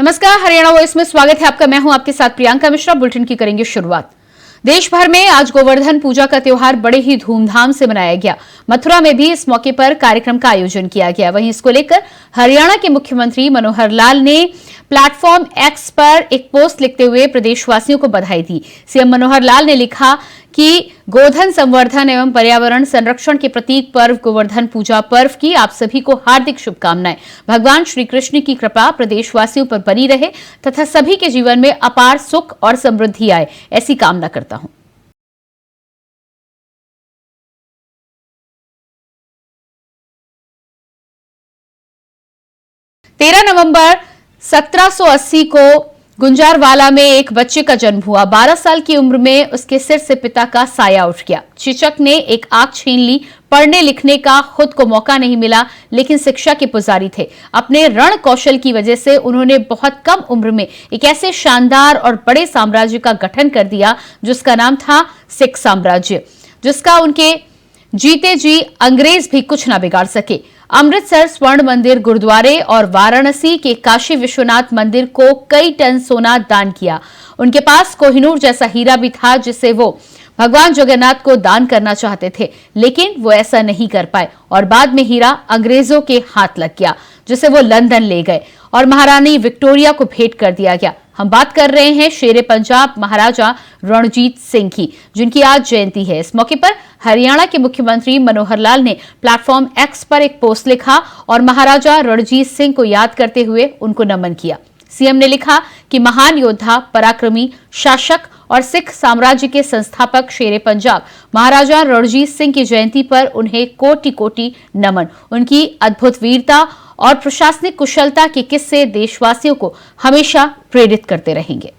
नमस्कार, हरियाणा वॉइस में स्वागत है आपका। मैं हूं आपके साथ प्रियंका मिश्रा। बुलेटिन की करेंगे शुरुआत। देश भर में आज गोवर्धन पूजा का त्योहार बड़े ही धूमधाम से मनाया गया। मथुरा में भी इस मौके पर कार्यक्रम का आयोजन किया गया। वहीं इसको लेकर हरियाणा के मुख्यमंत्री मनोहर लाल ने प्लेटफॉर्म एक्स पर एक पोस्ट लिखते हुए प्रदेशवासियों को बधाई दी। सीएम मनोहर लाल ने लिखा कि गोधन संवर्धन एवं पर्यावरण संरक्षण के प्रतीक पर्व गोवर्धन पूजा पर्व की आप सभी को हार्दिक शुभकामनाएं। भगवान श्री कृष्ण की कृपा प्रदेशवासियों पर बनी रहे तथा सभी के जीवन में अपार सुख और समृद्धि आए, ऐसी कामना करता हूं। नवंबर 1780 को गुंजारवाला में एक बच्चे का जन्म हुआ। 12 साल की उम्र में उसके सिर से पिता का साया उठ गया। शिक्षक ने एक आंख छीन ली। पढ़ने लिखने का खुद को मौका नहीं मिला, लेकिन शिक्षा के पुजारी थे। अपने रण कौशल की वजह से उन्होंने बहुत कम उम्र में एक ऐसे शानदार और बड़े साम्राज्य का गठन कर दिया जिसका नाम था सिख साम्राज्य, जिसका उनके जीते जी अंग्रेज भी कुछ ना बिगाड़ सके। अमृतसर स्वर्ण मंदिर गुरुद्वारे और वाराणसी के काशी विश्वनाथ मंदिर को कई टन सोना दान किया। उनके पास कोहिनूर जैसा हीरा भी था जिसे वो भगवान जगन्नाथ को दान करना चाहते थे, लेकिन वो ऐसा नहीं कर पाए और बाद में हीरा अंग्रेजों के हाथ लग गया, जिसे वो लंदन ले गए और महारानी विक्टोरिया को भेंट कर दिया गया। हम बात कर रहे हैं शेरे पंजाब महाराजा रणजीत सिंह की, जिनकी आज जयंती है। इस मौके पर हरियाणा के मुख्यमंत्री मनोहर लाल ने प्लेटफॉर्म एक्स पर एक पोस्ट लिखा और महाराजा रणजीत सिंह को याद करते हुए उनको नमन किया। सीएम ने लिखा कि महान योद्धा, पराक्रमी शासक और सिख साम्राज्य के संस्थापक शेरे पंजाब महाराजा रणजीत सिंह की जयंती पर उन्हें कोटि कोटि नमन। उनकी अद्भुत वीरता और प्रशासनिक कुशलता के किस्से देशवासियों को हमेशा प्रेरित करते रहेंगे।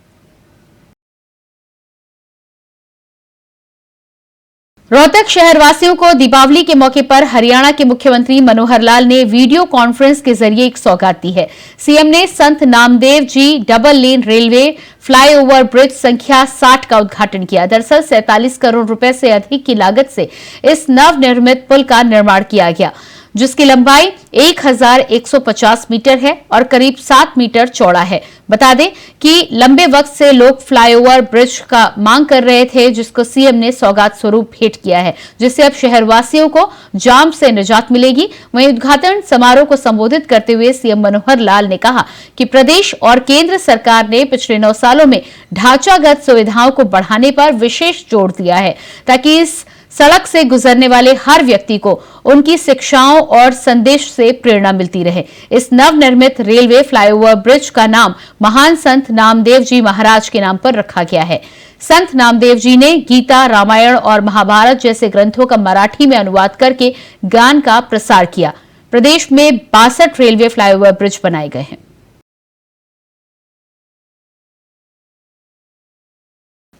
रोहतक शहरवासियों को दीपावली के मौके पर हरियाणा के मुख्यमंत्री मनोहर लाल ने वीडियो कॉन्फ्रेंस के जरिए एक सौगात दी है। सीएम ने Sant Namdev ji double lane railway flyover bridge संख्या 60 का उद्घाटन किया। दरअसल 47 करोड़ रुपए से अधिक की लागत से इस नवनिर्मित पुल का निर्माण किया गया, जिसकी लंबाई 1150 मीटर है और करीब 7 मीटर चौड़ा है। बता दें कि लंबे वक्त से लोग फ्लाईओवर ब्रिज का मांग कर रहे थे, जिसको सीएम ने सौगात स्वरूप भेंट किया है, जिससे अब शहरवासियों को जाम से निजात मिलेगी। वहीं उद्घाटन समारोह को संबोधित करते हुए सीएम मनोहर लाल ने कहा कि प्रदेश और केंद्र सरकार ने पिछले 9 सालों में ढांचागत सुविधाओं को बढ़ाने पर विशेष जोर दिया है, ताकि इस सड़क से गुजरने वाले हर व्यक्ति को उनकी शिक्षाओं और संदेश से प्रेरणा मिलती रहे। इस नवनिर्मित रेलवे फ्लाईओवर ब्रिज का नाम महान संत नामदेव जी महाराज के नाम पर रखा गया है। संत नामदेव जी ने गीता, रामायण और महाभारत जैसे ग्रंथों का मराठी में अनुवाद करके ज्ञान का प्रसार किया। प्रदेश में 62 रेलवे फ्लाईओवर ब्रिज बनाए गए हैं।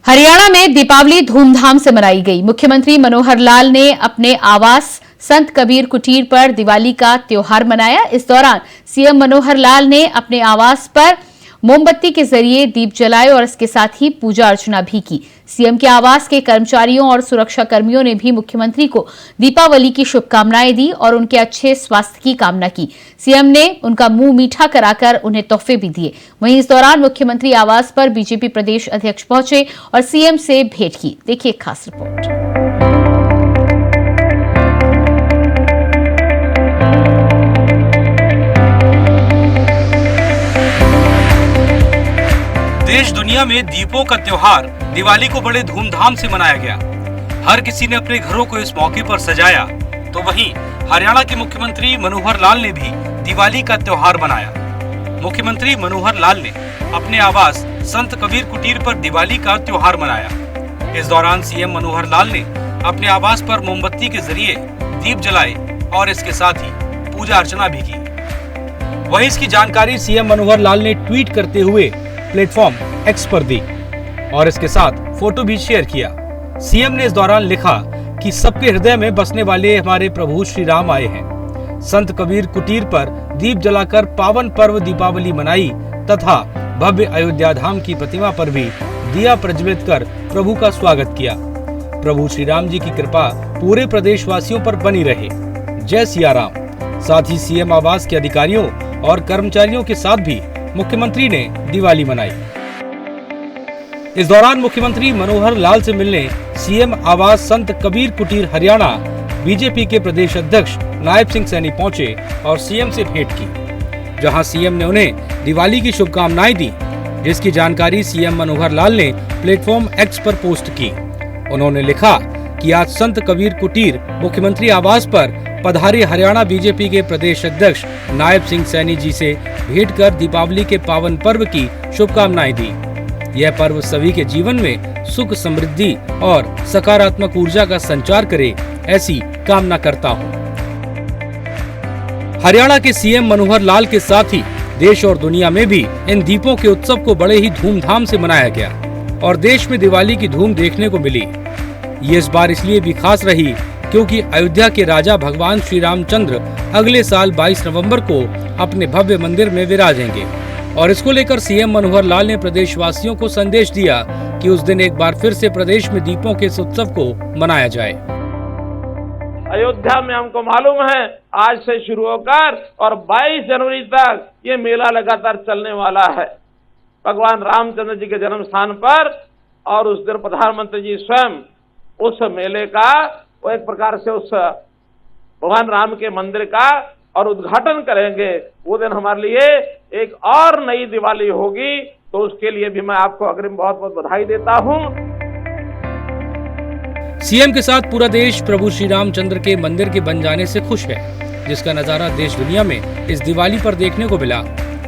हरियाणा में दीपावली धूमधाम से मनाई गई। मुख्यमंत्री मनोहर लाल ने अपने आवास संत कबीर कुटीर पर दिवाली का त्योहार मनाया। इस दौरान सीएम मनोहर लाल ने अपने आवास पर मोमबत्ती के जरिए दीप जलाए और इसके साथ ही पूजा अर्चना भी की। सीएम के आवास के कर्मचारियों और सुरक्षा कर्मियों ने भी मुख्यमंत्री को दीपावली की शुभकामनाएं दी और उनके अच्छे स्वास्थ्य की कामना की। सीएम ने उनका मुंह मीठा कराकर उन्हें तोहफे भी दिए। वहीं इस दौरान मुख्यमंत्री आवास पर बीजेपी प्रदेश अध्यक्ष पहुंचे और सीएम से भेंट की। देखिए खास रिपोर्ट। देश दुनिया में दीपों का त्योहार दिवाली को बड़े धूमधाम से मनाया गया। हर किसी ने अपने घरों को इस मौके पर सजाया, तो वहीं हरियाणा के मुख्यमंत्री मनोहर लाल ने भी दिवाली का त्योहार मनाया। मुख्यमंत्री मनोहर लाल ने अपने आवास संत कबीर कुटीर पर दिवाली का त्योहार मनाया। इस दौरान सीएम मनोहर लाल ने अपने आवास पर मोमबत्ती के जरिए दीप जलाए और इसके साथ ही पूजा अर्चना भी की। वहीं इसकी जानकारी सीएम मनोहर लाल ने ट्वीट करते हुए प्लेटफॉर्म एक्स पर दी और इसके साथ फोटो भी शेयर किया। सीएम ने इस दौरान लिखा कि सबके हृदय में बसने वाले हमारे प्रभु श्री राम आए हैं। संत कबीर कुटीर पर दीप जलाकर पावन पर्व दीपावली मनाई तथा भव्य अयोध्या धाम की प्रतिमा पर भी दिया प्रज्वलित कर प्रभु का स्वागत किया। प्रभु श्री राम जी की कृपा पूरे प्रदेशवासियों पर बनी रहे। जय सिया राम। साथ ही सीएम आवास के अधिकारियों और कर्मचारियों के साथ भी मुख्यमंत्री ने दिवाली मनाई। इस दौरान मुख्यमंत्री मनोहर लाल से मिलने सीएम आवास संत कबीर कुटीर हरियाणा बीजेपी के प्रदेश अध्यक्ष नायब सिंह सैनी पहुंचे और सीएम से भेंट की, जहां सीएम ने उन्हें दिवाली की शुभकामनाएं दी, जिसकी जानकारी सीएम मनोहर लाल ने प्लेटफॉर्म एक्स पर पोस्ट की। उन्होंने लिखा कि आज संत कबीर कुटीर मुख्यमंत्री आवास पर पधारे हरियाणा बीजेपी के प्रदेश अध्यक्ष नायब सिंह सैनी जी से भेंट कर दीपावली के पावन पर्व की शुभकामनाएं दी। यह पर्व सभी के जीवन में सुख, समृद्धि और सकारात्मक ऊर्जा का संचार करे, ऐसी कामना करता हूँ। हरियाणा के सीएम मनोहर लाल के साथ ही देश और दुनिया में भी इन दीपों के उत्सव को बड़े ही धूमधाम से मनाया गया और देश में दिवाली की धूम देखने को मिली। ये इस बार इसलिए भी खास रही क्योंकि अयोध्या के राजा भगवान श्री रामचंद्र अगले साल 22 नवंबर को अपने भव्य मंदिर में विराजेंगे और इसको लेकर सीएम मनोहर लाल ने प्रदेशवासियों को संदेश दिया कि उस दिन एक बार फिर से प्रदेश में दीपों के इस उत्सव को मनाया जाए। अयोध्या में हमको मालूम है आज से शुरू होकर और 22 जनवरी तक ये मेला लगातार चलने वाला है भगवान रामचंद्र जी के जन्म स्थान पर, और उस दिन प्रधानमंत्री जी स्वयं उस मेले का वो एक प्रकार से उस भगवान राम के मंदिर का और उद्घाटन करेंगे। वो दिन हमारे लिए एक और नई दिवाली होगी, तो उसके लिए भी मैं आपको अग्रिम बहुत बहुत बधाई देता हूँ। सीएम के साथ पूरा देश प्रभु श्री रामचंद्र के मंदिर के बन जाने से खुश है, जिसका नजारा देश दुनिया में इस दिवाली पर देखने को मिला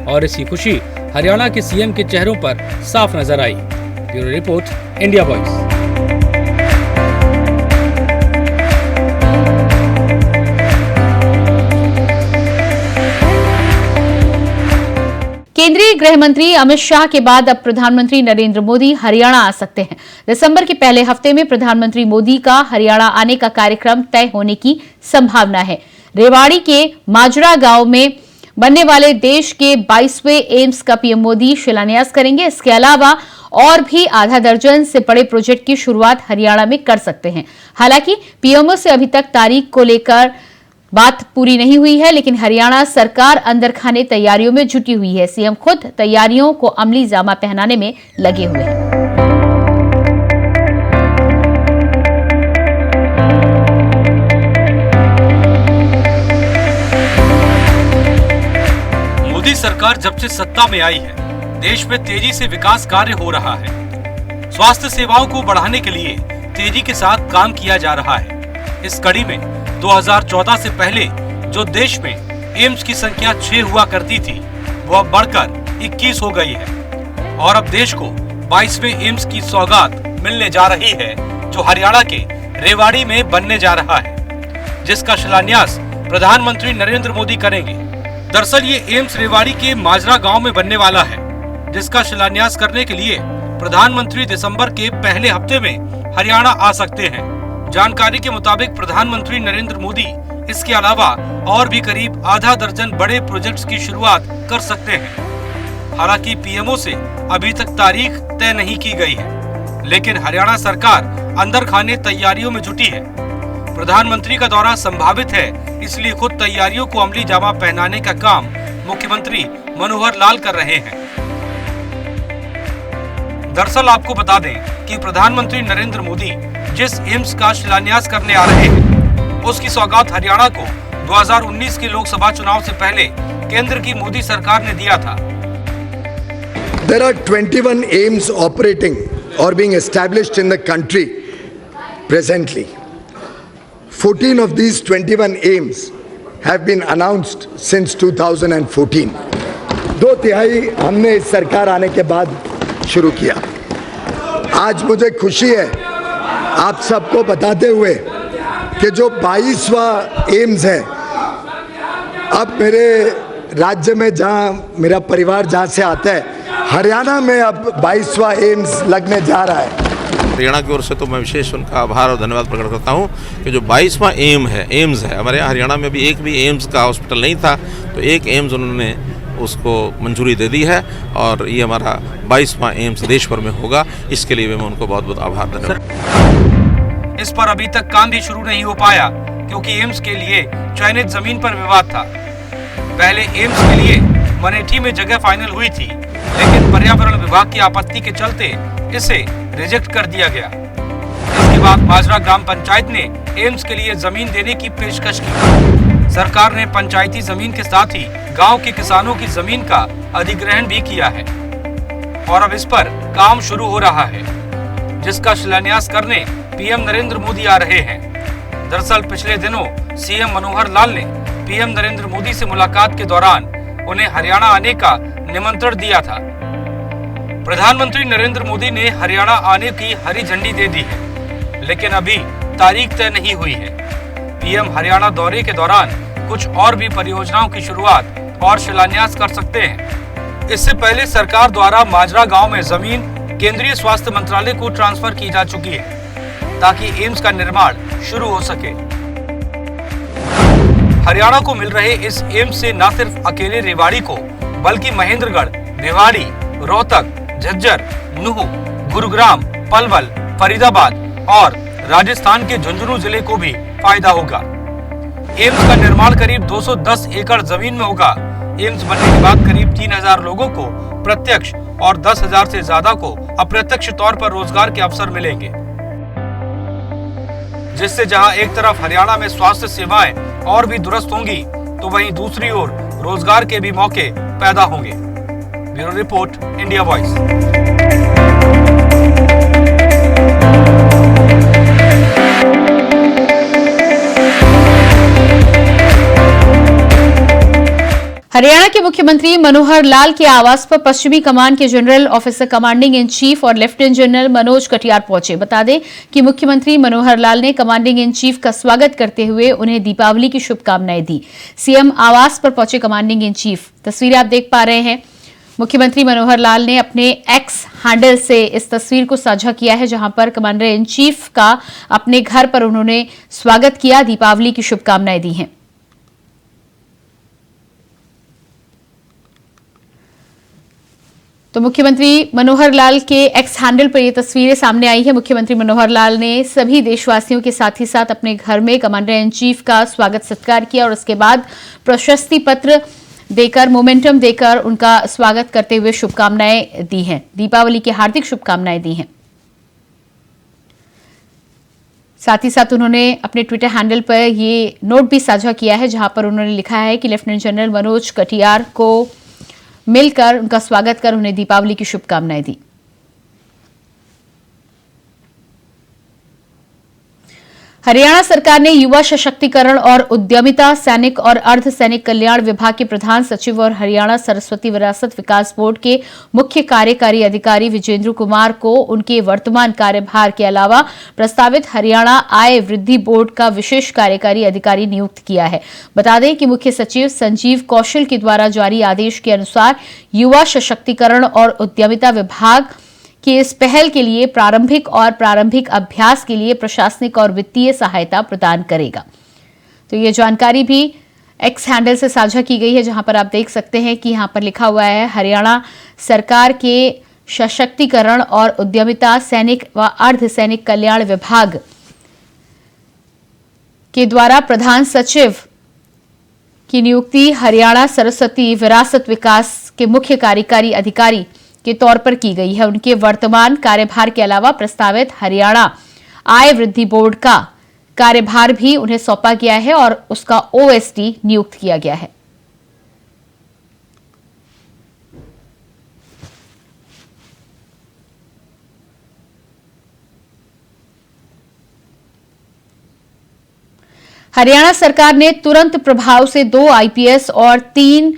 और इसी खुशी हरियाणा के सीएम के चेहरों पर साफ नजर आई। Bureau report, India voice. केंद्रीय गृह मंत्री अमित शाह के बाद अब प्रधानमंत्री नरेंद्र मोदी हरियाणा आ सकते हैं। दिसंबर के पहले हफ्ते में प्रधानमंत्री मोदी का हरियाणा आने का कार्यक्रम तय होने की संभावना है। रेवाड़ी के माजरा गांव में बनने वाले देश के 22वें एम्स का पीएम मोदी शिलान्यास करेंगे। इसके अलावा और भी आधा दर्जन से बड़े प्रोजेक्ट की शुरुआत हरियाणा में कर सकते हैं। हालांकि पीएमओ से अभी तक तारीख को लेकर बात पूरी नहीं हुई है, लेकिन हरियाणा सरकार अंदर खाने तैयारियों में जुटी हुई है। सीएम खुद तैयारियों को अमली जामा पहनाने में लगे हुए हैं। मोदी सरकार जब से सत्ता में आई है, देश में तेजी से विकास कार्य हो रहा है। स्वास्थ्य सेवाओं को बढ़ाने के लिए तेजी के साथ काम किया जा रहा है। इस कड़ी में 2014 से पहले जो देश में एम्स की संख्या 6 हुआ करती थी, वो अब बढ़कर 21 हो गई है और अब देश को 22वें एम्स की सौगात मिलने जा रही है, जो हरियाणा के रेवाड़ी में बनने जा रहा है, जिसका शिलान्यास प्रधानमंत्री नरेंद्र मोदी करेंगे। दरअसल ये एम्स रेवाड़ी के माजरा गांव में बनने वाला है, जिसका शिलान्यास करने के लिए प्रधानमंत्री दिसंबर के पहले हफ्ते में हरियाणा आ सकते हैं। जानकारी के मुताबिक प्रधानमंत्री नरेंद्र मोदी इसके अलावा और भी करीब आधा दर्जन बड़े प्रोजेक्ट्स की शुरुआत कर सकते हैं। हालांकि पीएमओ से अभी तक तारीख तय नहीं की गई है, लेकिन हरियाणा सरकार अंदर खाने तैयारियों में जुटी है। प्रधानमंत्री का दौरा संभावित है, इसलिए खुद तैयारियों को अमली जामा पहनाने का काम मुख्यमंत्री मनोहर लाल कर रहे हैं। दरअसल आपको बता दें कि प्रधानमंत्री नरेंद्र मोदी जिस एम्स का शिलान्यास करने आ रहे हैं, उसकी सौगात हरियाणा को 2019 के लोकसभा चुनाव से पहले केंद्र की मोदी सरकार ने दिया था। There are 21 aims operating or being established in the country presently. 14 of these 21 aims have been announced since 2014. 2/3 हमने इस सरकार आने के बाद शुरू किया। आज मुझे खुशी है आप सबको बताते हुए कि जो 22वां एम्स है, अब मेरे राज्य में जहाँ मेरा परिवार जहाँ से आता है, हरियाणा में अब 22वां एम्स लगने जा रहा है। हरियाणा की ओर से तो मैं विशेष उनका आभार और धन्यवाद प्रकट करता हूँ कि जो 22वां एम्स है हमारे यहाँ हरियाणा में भी एक भी एम्स का हॉस्पिटल नहीं था, तो एक एम्स उन्होंने उसको मंजूरी दे दी है और ये हमारा 22वां एम्स देश भर में होगा। इसके लिए मैं उनको बहुत बहुत आभार धन्यवाद। इस पर अभी तक काम भी शुरू नहीं हो पाया क्योंकि एम्स के लिए चयनित जमीन पर विवाद था। पहले एम्स के लिए मनेठी में जगह फाइनल हुई थी, लेकिन पर्यावरण विभाग की आपत्ति के चलते इसे रिजेक्ट कर दिया गया। इसके बाद माजरा ग्राम पंचायत ने एम्स के लिए जमीन देने की पेशकश की। सरकार ने पंचायती जमीन के साथ ही गांव के किसानों की जमीन का अधिग्रहण भी किया है और अब इस पर काम शुरू हो रहा है, जिसका शिलान्यास करने पीएम नरेंद्र मोदी आ रहे हैं। दरअसल पिछले दिनों सीएम मनोहर लाल ने पीएम नरेंद्र मोदी से मुलाकात के दौरान उन्हें हरियाणा आने का निमंत्रण दिया था। प्रधानमंत्री नरेंद्र मोदी ने हरियाणा आने की हरी झंडी दे दी है, लेकिन अभी तारीख तय नहीं हुई है। पीएम हरियाणा दौरे के दौरान कुछ और भी परियोजनाओं की शुरुआत और शिलान्यास कर सकते हैं। इससे पहले सरकार द्वारा माजरा गांव में जमीन केंद्रीय स्वास्थ्य मंत्रालय को ट्रांसफर की जा चुकी है, ताकि एम्स का निर्माण शुरू हो सके। हरियाणा को मिल रहे इस एम्स से न सिर्फ अकेले रेवाड़ी को, बल्कि महेंद्रगढ़, भिवाड़ी, रोहतक, झज्जर, नूह, गुरुग्राम, पलवल, फरीदाबाद और राजस्थान के झुंझुनू जिले को भी फायदा होगा। एम्स का निर्माण करीब 210 एकड़ जमीन में होगा। एम्स बनने के बाद करीब 3000 लोगों को प्रत्यक्ष और 10,000 से ज्यादा को अप्रत्यक्ष तौर पर रोजगार के अवसर मिलेंगे, जिससे जहां एक तरफ हरियाणा में स्वास्थ्य सेवाएं और भी दुरुस्त होंगी, तो वहीं दूसरी ओर रोजगार के भी मौके पैदा होंगे। Bureau report, India voice. Haryana के मुख्यमंत्री मनोहर लाल के आवास पर पश्चिमी कमान के general officer commanding in chief और लेफ्टिनेंट जनरल मनोज कटियार पहुंचे। बता दें कि मुख्यमंत्री मनोहर लाल ने कमांडिंग इन चीफ का स्वागत करते हुए उन्हें दीपावली की शुभकामनाएं दी। सीएम आवास पर पहुंचे कमांडिंग इन चीफ, तस्वीरें आप देख पा रहे हैं। मुख्यमंत्री मनोहर लाल ने अपने एक्स हैंडल से इस तस्वीर को साझा किया है, जहां पर कमांडर इन चीफ का अपने घर पर उन्होंने स्वागत किया, दीपावली की शुभकामनाएं दी हैं। तो मुख्यमंत्री मनोहर लाल के एक्स हैंडल पर ये तस्वीरें सामने आई है। मुख्यमंत्री मनोहर लाल ने सभी देशवासियों के साथ ही साथ अपने घर में कमांडर इन चीफ का स्वागत सत्कार किया और उसके बाद प्रशस्ति पत्र देकर, मोमेंटम देकर उनका स्वागत करते हुए शुभकामनाएं दी हैं, दीपावली की हार्दिक शुभकामनाएं दी हैं। साथ ही साथ उन्होंने अपने ट्विटर हैंडल पर ये नोट भी साझा किया है, जहां पर उन्होंने लिखा है कि लेफ्टिनेंट जनरल मनोज कटियार को मिलकर उनका स्वागत कर उन्हें दीपावली की शुभकामनाएं दी। हरियाणा सरकार ने युवा सशक्तिकरण और उद्यमिता, सैनिक और अर्ध सैनिक कल्याण विभाग के प्रधान सचिव और हरियाणा सरस्वती विरासत विकास बोर्ड के मुख्य कार्यकारी अधिकारी विजेंद्र कुमार को उनके वर्तमान कार्यभार के अलावा प्रस्तावित हरियाणा आय वृद्धि बोर्ड का विशेष कार्यकारी अधिकारी नियुक्त किया है। बता दें कि मुख्य सचिव संजीव कौशल के द्वारा जारी आदेश के अनुसार युवा सशक्तिकरण और उद्यमिता विभाग कि इस पहल के लिए प्रारंभिक अभ्यास के लिए प्रशासनिक और वित्तीय सहायता प्रदान करेगा। तो ये जानकारी भी एक्स हैंडल से साझा की गई है, जहां पर आप देख सकते हैं कि यहां पर लिखा हुआ है हरियाणा सरकार के सशक्तिकरण और उद्यमिता, सैनिक व अर्ध सैनिक कल्याण विभाग के द्वारा प्रधान सचिव की नियुक्ति हरियाणा सरस्वती विरासत विकास के मुख्य कार्यकारी अधिकारी के तौर पर की गई है। उनके वर्तमान कार्यभार के अलावा प्रस्तावित हरियाणा आय वृद्धि बोर्ड का कार्यभार भी उन्हें सौंपा गया है और उसका ओएसडी नियुक्त किया गया है। हरियाणा सरकार ने तुरंत प्रभाव से 2 आईपीएस और 3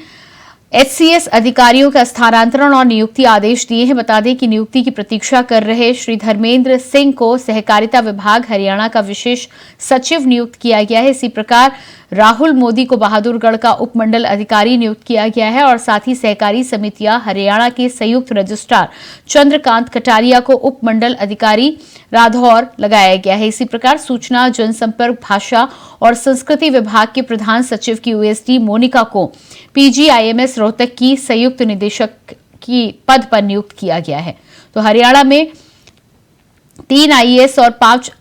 एचसीएस अधिकारियों का स्थानांतरण और नियुक्ति आदेश दिए हैं। बता दें कि नियुक्ति की प्रतीक्षा कर रहे श्री धर्मेंद्र सिंह को सहकारिता विभाग हरियाणा का विशेष सचिव नियुक्त किया गया है। इसी प्रकार राहुल मोदी को बहादुरगढ़ का उपमंडल अधिकारी नियुक्त किया गया है और साथ ही सहकारी समितियां हरियाणा के संयुक्त रजिस्ट्रार चंद्रकांत कटारिया को उपमंडल अधिकारी राधौर लगाया गया है। इसी प्रकार सूचना, जनसंपर्क, भाषा और संस्कृति विभाग के प्रधान सचिव की ओएसडी मोनिका को पीजीआईएमएस रोहतक की संयुक्त निदेशक की पद पर नियुक्त किया गया है। तो हरियाणा में 3 आईएएस और 5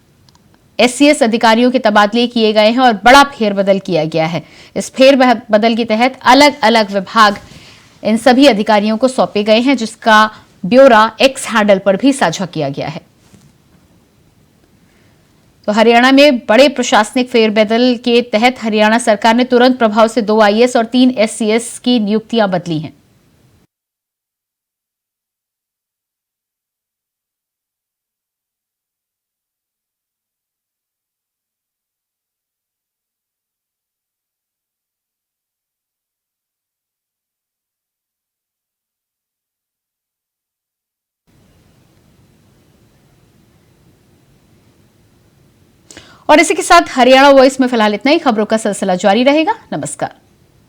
एससीएस अधिकारियों के तबादले किए गए हैं और बड़ा फेरबदल किया गया है। इस फेरबदल के तहत अलग अलग विभाग इन सभी अधिकारियों को सौंपे गए हैं, जिसका ब्यौरा एक्स हैंडल पर भी साझा किया गया है। तो हरियाणा में बड़े प्रशासनिक फेरबदल के तहत हरियाणा सरकार ने तुरंत प्रभाव से 2 आईएएस और 3 एससीएस की नियुक्तियां बदली हैं। और इसी के साथ हरियाणा वॉइस में फिलहाल इतना ही। खबरों का सिलसिला जारी रहेगा। नमस्कार।